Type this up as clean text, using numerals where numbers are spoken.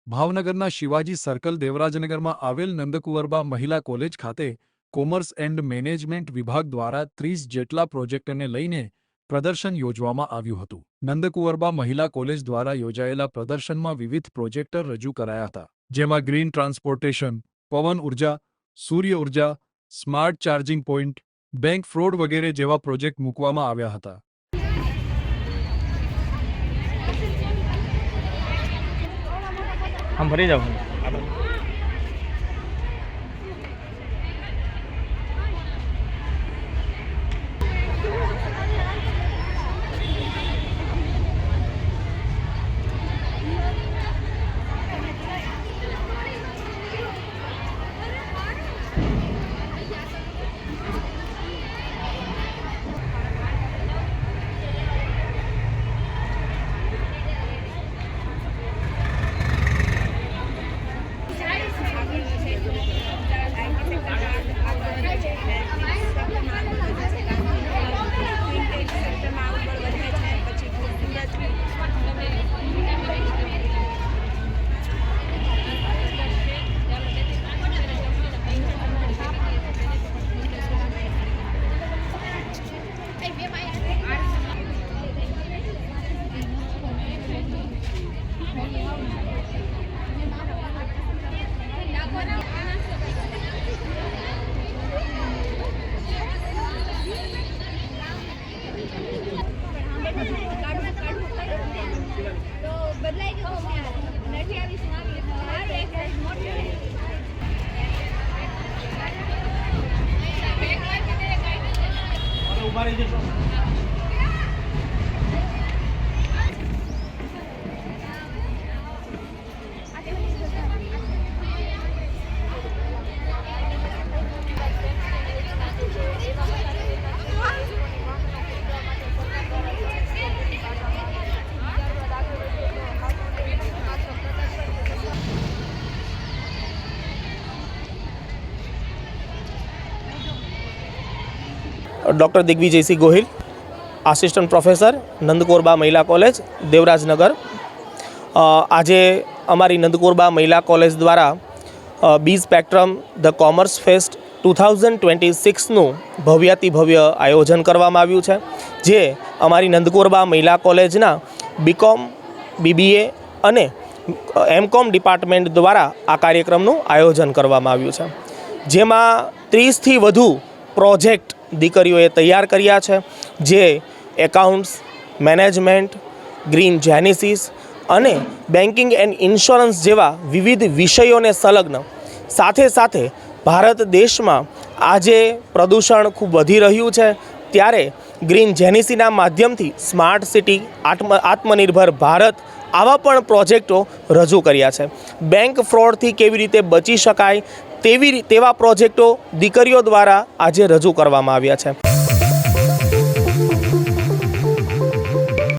ભાવનગરના શિવાજી સર્કલ દેવરાજનગરમાં આવેલ નંદકુંવરબા મહિલા કોલેજ ખાતે કોમર્સ એન્ડ મેનેજમેન્ટ વિભાગ દ્વારા 30 જેટલા પ્રોજેક્ટને લઈને પ્રદર્શન યોજવામાં આવ્યું હતું। નંદકુંવરબા મહિલા કોલેજ દ્વારા યોજાયેલા પ્રદર્શનમાં વિવિધ પ્રોજેક્ટ રજૂ કરાયા હતા, જેમાં ગ્રીન ટ્રાન્સપોર્ટેશન, પવન ઉર્જા, સૂર્ય ઉર્જા, smart charging point, bank fraud વગેરે જેવા પ્રોજેક્ટ મૂકવામાં આવ્યા હતા। हम भरी जाओ। Doctor Digvijay Singh Gohil, assistant professor, Nandkunvarba महिला कॉलेज, देवराजनगर। आज अमारी नंदकुंवरबा महिला कॉलेज द्वारा B spectrum the commerce fest 2026 भव्यातिभव्य आयोजन करवामां आव्युं छे, जे अमारी नंदकुंवरबा महिला कॉलेजना बीकॉम, बीबीए अने एमकॉम डिपार्टमेंट द्वारा आ कार्यक्रमनुं आयोजन करवामां आव्युं छे, जेमां 30 थी वधु प्रोजेक्ट दीकरीओए तैयार कर्या छे, जे एकाउंट्स, मैनेजमेंट, ग्रीन जेनेसिस अने बेंकिंग एंड इंश्योरन्स जेवा विविध विषयोने संलग्न साथे साथे भारत देश में आजे प्रदूषण खूब वधी रह्युं छे, त्यारे ग्रीन जेनेसीना माध्यमथी स्मार्ट सिटी, आत्मनिर्भर भारत आवा पण प्रोजेक्टो रजू कर्या छे। बैंक फ्रॉडथी केवी रीते बची शकाय तेवा प्रोजेक्टो दीकरीओ द्वारा आज रजू करवामां आव्या छे।